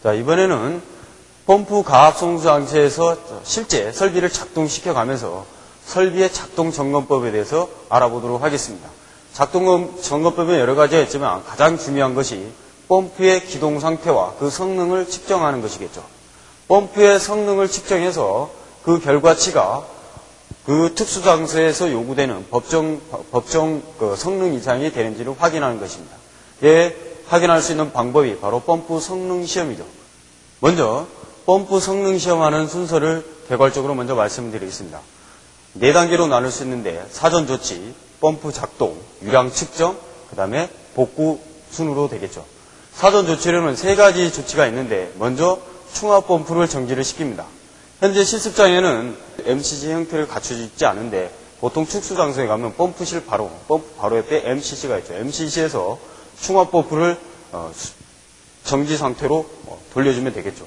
자, 이번에는 펌프 가압 송수 장치에서 실제 설비를 작동시켜 가면서 설비의 작동 점검법에 대해서 알아보도록 하겠습니다. 작동 점검법은 여러 가지가 있지만 가장 중요한 것이 펌프의 기동 상태와 그 성능을 측정하는 것이겠죠. 펌프의 성능을 측정해서 그 결과치가 그 특수 장소에서 요구되는 법정 성능 이상이 되는지를 확인하는 것입니다. 예, 확인할 수 있는 방법이 바로 펌프 성능 시험이죠. 먼저 펌프 성능 시험하는 순서를 개괄적으로 먼저 말씀드리겠습니다. 4단계로 나눌 수 있는데 사전 조치, 펌프 작동, 유량 측정, 그 다음에 복구 순으로 되겠죠. 사전 조치로는 3가지 조치가 있는데 먼저 충압 펌프를 정지를 시킵니다. 현재 실습장에는 MCC 형태를 갖추지 있지 않은데 보통 축수 장소에 가면 펌프 바로 옆에 MCC가 있죠. MCC에서 충압 펌프를 정지 상태로 돌려주면 되겠죠.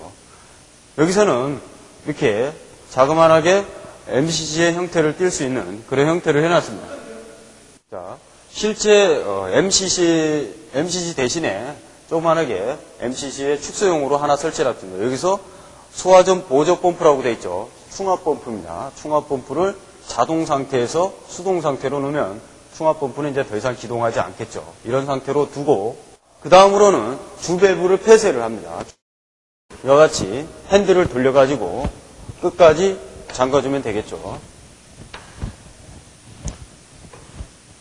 여기서는 이렇게 자그만하게 MCC의 형태를 띌 수 있는 그런 형태를 해놨습니다. 자, 실제 MCC 대신에 조그만하게 MCC의 축소용으로 하나 설치해놨습니다. 여기서 소화전 보조 펌프라고 되어 있죠. 충압 펌프입니다. 충압 펌프를 자동 상태에서 수동 상태로 놓으면 충압 펌프는 이제 더 이상 기동하지 않겠죠. 이런 상태로 두고 그 다음으로는 주밸브를 폐쇄를 합니다. 이와 같이 핸들을 돌려가지고 끝까지 잠가주면 되겠죠.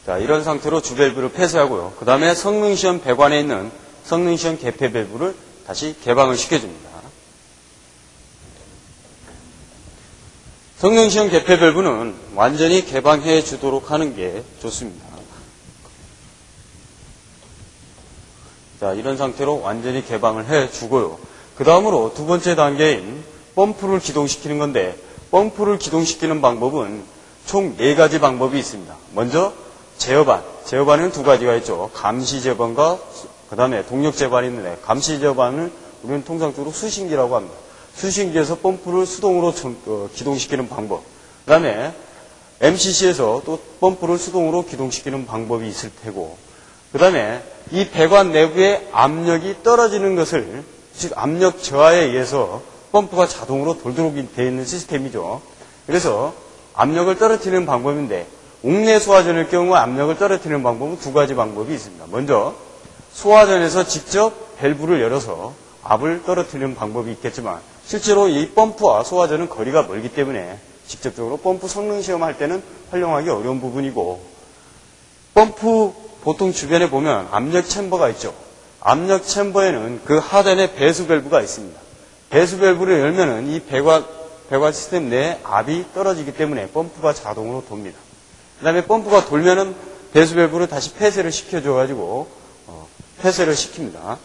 자, 이런 상태로 주밸브를 폐쇄하고요. 그 다음에 성능시험 배관에 있는 성능시험 개폐 밸브를 다시 개방을 시켜줍니다. 성능시험 개폐 밸브는 완전히 개방해 주도록 하는 게 좋습니다. 자, 이런 상태로 완전히 개방을 해 주고요. 그 다음으로 두 번째 단계인 펌프를 기동시키는 건데 펌프를 기동시키는 방법은 총 4가지 방법이 있습니다. 먼저 제어반에는 2가지가 있죠. 감시 제어반과 그 다음에 동력 제어반이 있는데 감시 제어반을 우리는 통상적으로 수신기라고 합니다. 수신기에서 펌프를 수동으로 기동시키는 방법. 그 다음에 MCC에서 또 펌프를 수동으로 기동시키는 방법이 있을 테고 그 다음에 이 배관 내부의 압력이 떨어지는 것을 즉 압력 저하에 의해서 펌프가 자동으로 돌도록 되어 있는 시스템이죠. 그래서 압력을 떨어뜨리는 방법인데 옥내 소화전일 경우 압력을 떨어뜨리는 방법은 2가지 방법이 있습니다. 먼저 소화전에서 직접 밸브를 열어서 압을 떨어뜨리는 방법이 있겠지만 실제로 이 펌프와 소화전은 거리가 멀기 때문에 직접적으로 펌프 성능 시험할 때는 활용하기 어려운 부분이고 펌프 보통 주변에 보면 압력 챔버가 있죠. 압력 챔버에는 그 하단에 배수 밸브가 있습니다. 배수 밸브를 열면은 이 배관 시스템 내에 압이 떨어지기 때문에 펌프가 자동으로 돕니다. 그 다음에 펌프가 돌면은 배수 밸브를 다시 폐쇄를 시켜줘가지고 폐쇄를 시킵니다.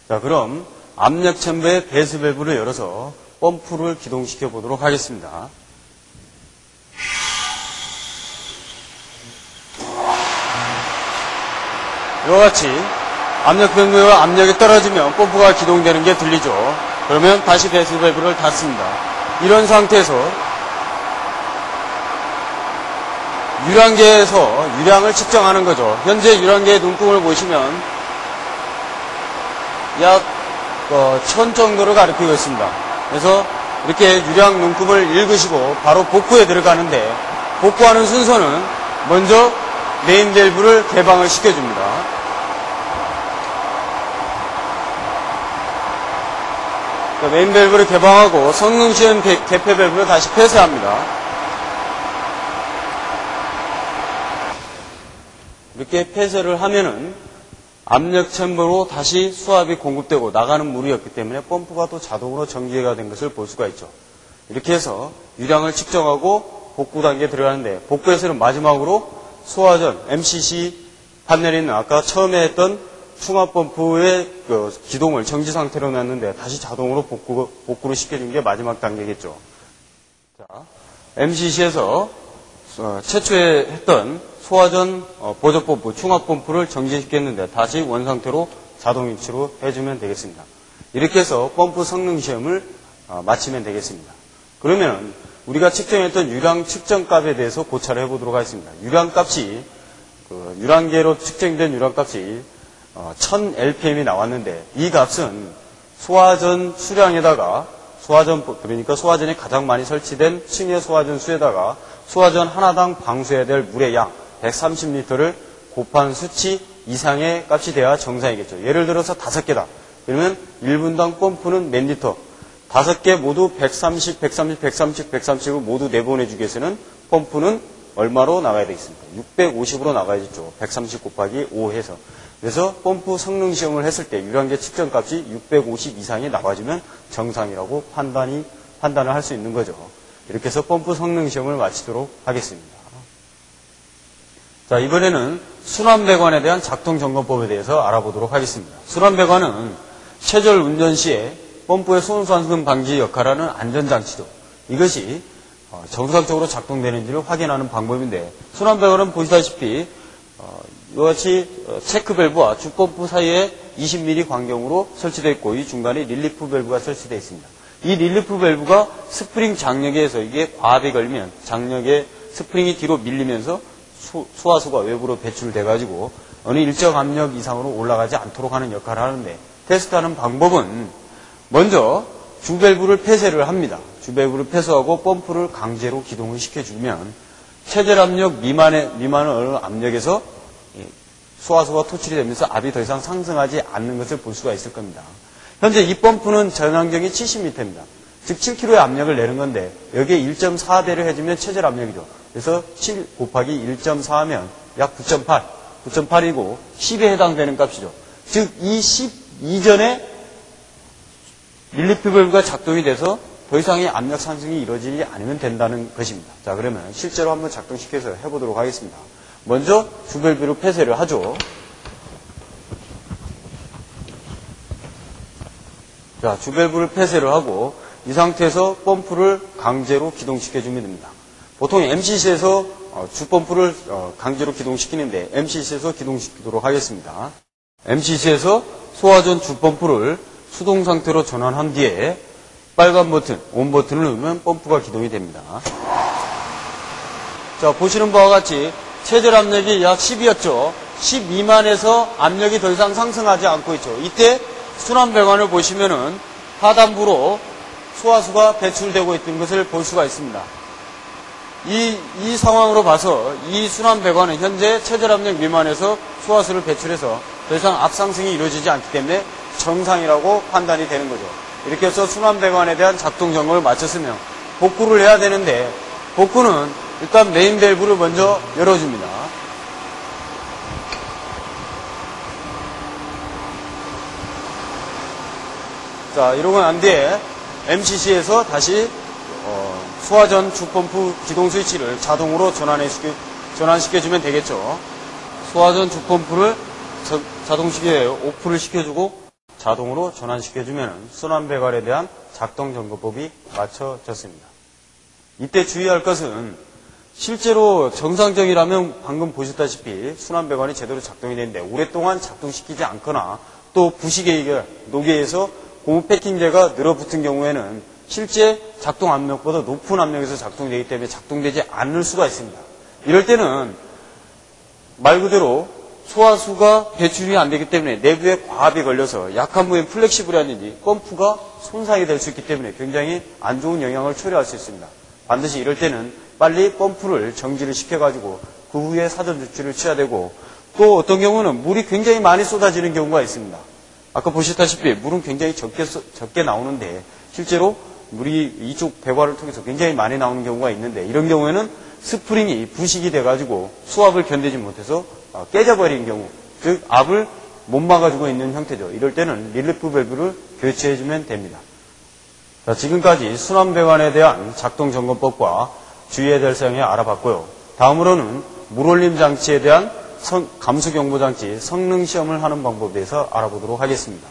자, 그럼 압력 챔버의 배수 밸브를 열어서 펌프를 기동시켜 보도록 하겠습니다. 이와 같이 압력 밸브와 압력이 떨어지면 펌프가 기동되는 게 들리죠. 그러면 다시 배수 밸브를 닫습니다. 이런 상태에서 유량계에서 유량을 측정하는 거죠. 현재 유량계의 눈금을 보시면 약 1000 정도를 가리키고 있습니다. 그래서 이렇게 유량 눈금을 읽으시고 바로 복구에 들어가는데 복구하는 순서는 먼저 메인 밸브를 개방을 시켜줍니다. 메인 밸브를 개방하고 성능시험 개폐 밸브를 다시 폐쇄합니다. 이렇게 폐쇄를 하면은 압력 챔버로 다시 수압이 공급되고 나가는 물이 없기 때문에 펌프가 또 자동으로 정지가 된 것을 볼 수가 있죠. 이렇게 해서 유량을 측정하고 복구 단계에 들어가는데 복구에서는 마지막으로 소화전 MCC 판넬에 있는 아까 처음에 했던 충압 펌프의 기동을 정지 상태로 놨는데 다시 자동으로 복구를 시켜준 게 마지막 단계겠죠. 자, MCC에서 최초에 했던 소화전 보조 펌프, 충압 펌프를 정지시켰는데 다시 원상태로 자동 위치로 해주면 되겠습니다. 이렇게 해서 펌프 성능 시험을 마치면 되겠습니다. 그러면 우리가 측정했던 유량 측정 값에 대해서 고찰을 해보도록 하겠습니다. 유량 값이 유량계로 측정된 유량 값이 1000 LPM이 나왔는데 이 값은 소화전 수량에다가 그러니까 소화전이 가장 많이 설치된 층의 소화전 수에다가 소화전 하나당 방수해야 될 물의 양 130리터를 곱한 수치 이상의 값이 돼야 정상이겠죠. 예를 들어서 5개다. 그러면 1분당 펌프는 몇 리터? 5개 모두 130, 130, 130, 130을 모두 내보내주기 위해서는 펌프는 얼마로 나가야 되겠습니까? 650으로 나가야겠죠. 130 곱하기 5 해서. 그래서 펌프 성능 시험을 했을 때 유량계 측정 값이 650 이상이 나와주면 정상이라고 판단을 할 수 있는 거죠. 이렇게 해서 펌프 성능 시험을 마치도록 하겠습니다. 자, 이번에는 순환배관에 대한 작동점검법에 대해서 알아보도록 하겠습니다. 순환배관은 최절 운전 시에 펌프의 손상금 방지 역할을 하는 안전장치죠. 이것이 정상적으로 작동되는지를 확인하는 방법인데, 순환배관은 보시다시피 이같이 체크밸브와 주펌프 사이에 20mm 간격으로 설치되어 있고, 이 중간에 릴리프 밸브가 설치되어 있습니다. 이 릴리프 밸브가 스프링 장력에 의해서 이게 과압이 걸리면 장력에 스프링이 뒤로 밀리면서 소화수가 외부로 배출돼가지고 어느 일정 압력 이상으로 올라가지 않도록 하는 역할을 하는데, 테스트하는 방법은 먼저 주밸브를 폐쇄를 합니다. 주밸브를 폐쇄하고 펌프를 강제로 기동을 시켜주면 최절 압력 미만의 어느 압력에서 소화수가 토출이 되면서 압이 더 이상 상승하지 않는 것을 볼 수가 있을 겁니다. 현재 이 펌프는 전항경이 70m입니다. 즉 7kg의 압력을 내는 건데 여기에 1.4배를 해주면 최절 압력이죠. 그래서 7 곱하기 1.4 하면 약 9.8, 9.8이고 10에 해당되는 값이죠. 즉 이 10 이전에 릴리프 밸브가 작동이 돼서 더 이상의 압력 상승이 이루어지지 않으면 된다는 것입니다. 자, 그러면 실제로 한번 작동시켜서 해보도록 하겠습니다. 먼저 주밸브를 폐쇄를 하죠. 자, 주밸브를 폐쇄를 하고 이 상태에서 펌프를 강제로 기동시켜주면 됩니다. 보통 MCC에서 주펌프를 강제로 기동시키는데 MCC에서 기동시키도록 하겠습니다. MCC에서 소화전 주펌프를 수동 상태로 전환한 뒤에 빨간 버튼, ON 버튼을 누르면 펌프가 기동이 됩니다. 자, 보시는 바와 같이 최절 압력이 약 10이었죠. 10 미만에서 압력이 더 이상 상승하지 않고 있죠. 이때 순환배관을 보시면은 하단부로 소화수가 배출되고 있는 것을 볼 수가 있습니다. 이 상황으로 봐서 이 순환배관은 현재 최절 압력 미만에서 소화수를 배출해서 더 이상 압상승이 이루어지지 않기 때문에 정상이라고 판단이 되는 거죠. 이렇게 해서 순환배관에 대한 작동 점검을 마쳤으면 복구를 해야 되는데, 복구는 일단 메인 밸브를 먼저 열어줍니다. 자, 이러고 난 뒤에 MCC에서 다시 소화전 주펌프 기동 스위치를 자동으로 전환시켜주면 되겠죠. 소화전 주펌프를 오프를 시켜주고 자동으로 전환시켜주면 순환배관에 대한 작동 점검법이 마쳐졌습니다. 이때 주의할 것은 실제로 정상적이라면 방금 보셨다시피 순환배관이 제대로 작동이 되는데 오랫동안 작동시키지 않거나 또 부식에 노계에서 고무 패킹재가 늘어붙은 경우에는 실제 작동 압력보다 높은 압력에서 작동되기 때문에 작동되지 않을 수가 있습니다. 이럴 때는 말 그대로 소화수가 배출이 안 되기 때문에 내부에 과압이 걸려서 약한 부분 플렉시블이라든지 펌프가 손상이 될 수 있기 때문에 굉장히 안 좋은 영향을 초래할 수 있습니다. 반드시 이럴 때는 빨리 펌프를 정지를 시켜가지고 그 후에 사전 조치를 취해야 되고, 또 어떤 경우는 물이 굉장히 많이 쏟아지는 경우가 있습니다. 아까 보셨다시피 물은 굉장히 적게 나오는데 실제로 물이 이쪽 배관을 통해서 굉장히 많이 나오는 경우가 있는데, 이런 경우에는 스프링이 부식이 돼가지고 수압을 견디지 못해서 깨져버린 경우, 즉 압을 못 막아주고 있는 형태죠. 이럴 때는 릴리프 밸브를 교체해주면 됩니다. 자, 지금까지 순환배관에 대한 작동 점검법과 주의해야 될 사항을 알아봤고요. 다음으로는 물올림 장치에 대한 감수경보장치 성능 시험을 하는 방법에 대해서 알아보도록 하겠습니다.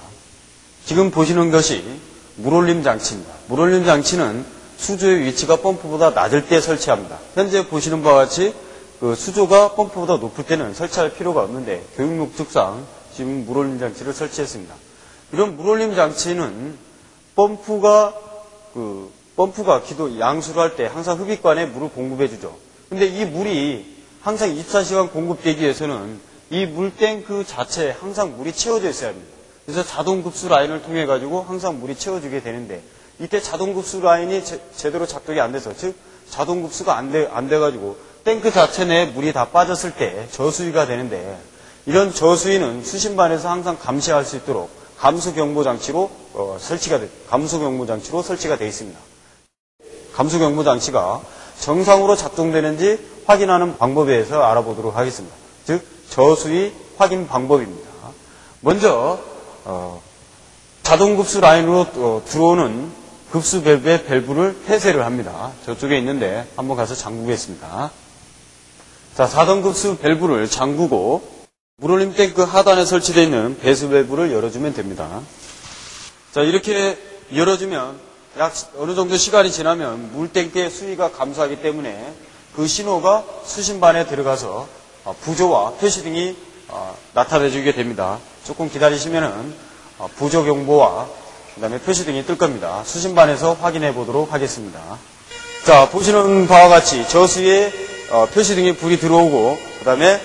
지금 보시는 것이 물올림 장치입니다. 물올림 장치는 수조의 위치가 펌프보다 낮을 때 설치합니다. 현재 보시는 바와 같이 수조가 펌프보다 높을 때는 설치할 필요가 없는데 교육 목적상 지금 물올림 장치를 설치했습니다. 이런 물올림 장치는 펌프가 양수를 할 때 항상 흡입관에 물을 공급해 주죠. 근데 이 물이 항상 24시간 공급되기 위해서는 이 물탱크 자체에 항상 물이 채워져 있어야 합니다. 그래서 자동급수 라인을 통해 가지고 항상 물이 채워지게 되는데, 이때 자동급수 라인이 제대로 작동이 안 돼서, 즉 자동급수가 안 돼 가지고 탱크 자체 내에 물이 다 빠졌을 때 저수위가 되는데, 이런 저수위는 수신반에서 항상 감시할 수 있도록 감수경보장치로 설치가 되어 있습니다. 감수경보장치가 정상으로 작동되는지 확인하는 방법에 대해서 알아보도록 하겠습니다. 즉 저수위 확인 방법입니다. 먼저 자동급수 라인으로 들어오는 급수 밸브의 밸브를 폐쇄를 합니다. 저쪽에 있는데 한번 가서 잠그겠습니다. 자, 자동급수 밸브를 잠그고 물올림 탱크 하단에 설치되어 있는 배수 밸브를 열어주면 됩니다. 자, 이렇게 열어주면 약 어느 정도 시간이 지나면 물탱크의 수위가 감소하기 때문에 그 신호가 수신반에 들어가서 부조와 표시등이 나타내주게 됩니다. 조금 기다리시면은 부조 경보와 그 다음에 표시등이 뜰 겁니다. 수신반에서 확인해 보도록 하겠습니다. 자, 보시는 바와 같이 저수위에 표시등이 불이 들어오고 그 다음에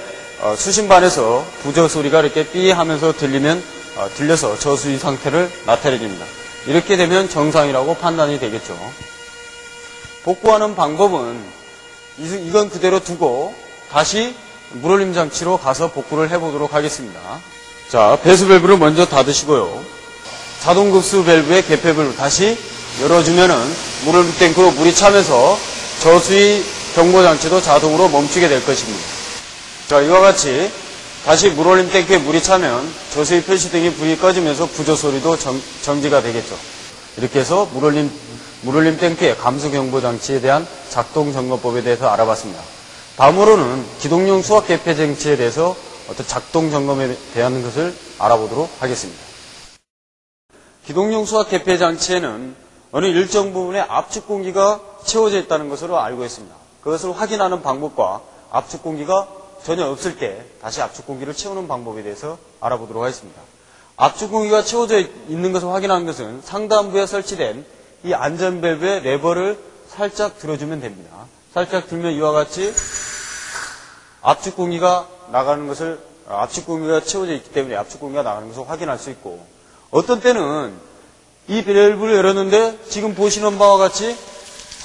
수신반에서 부조 소리가 이렇게 삐 하면서 들려서 저수위 상태를 나타내줍니다. 이렇게 되면 정상이라고 판단이 되겠죠. 복구하는 방법은 이건 그대로 두고 다시 물올림 장치로 가서 복구를 해보도록 하겠습니다. 자, 배수 밸브를 먼저 닫으시고요. 자동급수 밸브의 개폐 밸브 다시 열어주면은 물올림 탱크로 물이 차면서 저수위 경보 장치도 자동으로 멈추게 될 것입니다. 자, 이와 같이 다시 물올림 탱크에 물이 차면 저수위 표시등이 불이 꺼지면서 부조 소리도 정지가 되겠죠. 이렇게 해서 물올림 탱크의 감수경보장치에 대한 작동점검법에 대해서 알아봤습니다. 다음으로는 기동용 수압 개폐 장치에 대해서 어떤 작동점검에 대한 것을 알아보도록 하겠습니다. 기동용 수압 개폐 장치에는 어느 일정 부분에 압축 공기가 채워져 있다는 것으로 알고 있습니다. 그것을 확인하는 방법과 압축 공기가 전혀 없을 때 다시 압축 공기를 채우는 방법에 대해서 알아보도록 하겠습니다. 압축 공기가 채워져 있는 것을 확인하는 것은 상단부에 설치된 이 안전 밸브의 레버를 살짝 들어주면 됩니다. 살짝 들면 이와 같이 압축 공기가 채워져 있기 때문에 압축 공기가 나가는 것을 확인할 수 있고, 어떤 때는 이 밸브를 열었는데 지금 보시는 바와 같이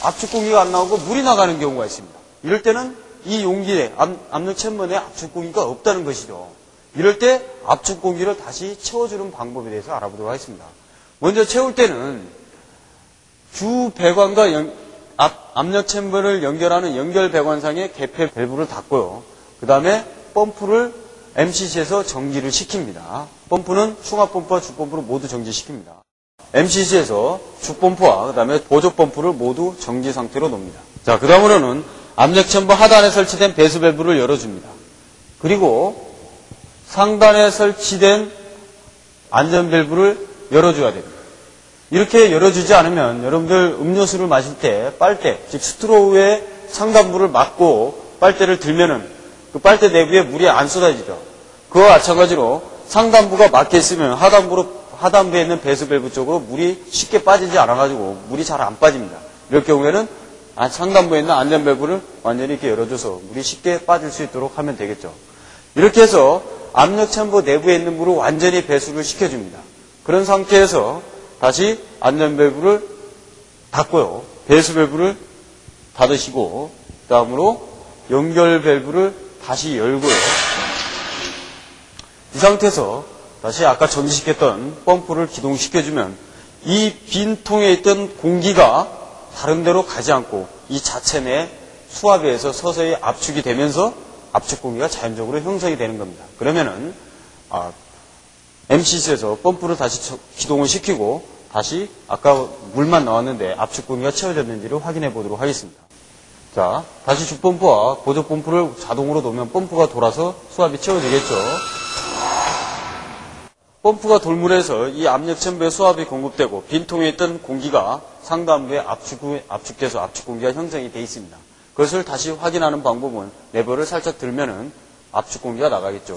압축 공기가 안 나오고 물이 나가는 경우가 있습니다. 이럴 때는 이 용기에 압력 챔버 내에 압축 공기가 없다는 것이죠. 이럴 때 압축 공기를 다시 채워주는 방법에 대해서 알아보도록 하겠습니다. 먼저 채울 때는 주 배관과 압력 챔버를 연결하는 연결 배관상의 개폐 밸브를 닫고요. 그 다음에 펌프를 MCC에서 정지를 시킵니다. 펌프는 충압 펌프와 주펌프를 모두 정지시킵니다. MCC에서 주펌프와 그 다음에 보조 펌프를 모두 정지 상태로 놓습니다. 자, 그 다음으로는 압력 챔버 하단에 설치된 배수 밸브를 열어줍니다. 그리고 상단에 설치된 안전 밸브를 열어줘야 됩니다. 이렇게 열어주지 않으면 여러분들 음료수를 마실 때 빨대, 즉 스트로우에 상단부를 막고 빨대를 들면은 그 빨대 내부에 물이 안 쏟아지죠. 그와 마찬가지로 상단부가 막혀 있으면 하단부에 있는 배수 밸브 쪽으로 물이 쉽게 빠지지 않아가지고 물이 잘 안 빠집니다. 이럴 경우에는 상단부에 있는 안전 밸브를 완전히 이렇게 열어줘서 물이 쉽게 빠질 수 있도록 하면 되겠죠. 이렇게 해서 압력 챔버 내부에 있는 물을 완전히 배수를 시켜줍니다. 그런 상태에서 다시 안전 밸브를 닫고요. 배수 밸브를 닫으시고, 그 다음으로 연결 밸브를 다시 열고요. 이 상태에서 다시 아까 정지시켰던 펌프를 기동시켜주면 이 빈 통에 있던 공기가 다른 데로 가지 않고 이 자체 내 수압에 의해서 서서히 압축이 되면서 압축 공기가 자연적으로 형성이 되는 겁니다. 그러면은 MCC에서 펌프를 다시 기동을 시키고 다시 아까 물만 나왔는데 압축 공기가 채워졌는지를 확인해 보도록 하겠습니다. 자, 다시 주펌프와 보조 펌프를 자동으로 놓으면 펌프가 돌아서 수압이 채워지겠죠. 펌프가 돌물에서 이 압력 챔버에 수압이 공급되고 빈 통에 있던 공기가 상단부에 압축돼서 압축 공기가 형성이 되어 있습니다. 그것을 다시 확인하는 방법은 레버를 살짝 들면은 압축 공기가 나가겠죠.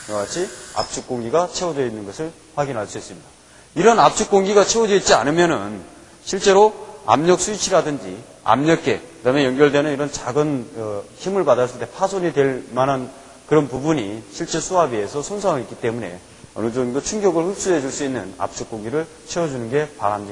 이와 같이 압축 공기가 채워져 있는 것을 확인할 수 있습니다. 이런 압축 공기가 채워져 있지 않으면은 실제로 압력 스위치라든지 압력계, 그다음에 연결되는 이런 작은 힘을 받았을 때 파손이 될 만한 그런 부분이 실제 수압에 의해서 손상을 있기 때문에 어느 정도 충격을 흡수해 줄 수 있는 앞쪽 고기를 채워주는 게 바람직합니다.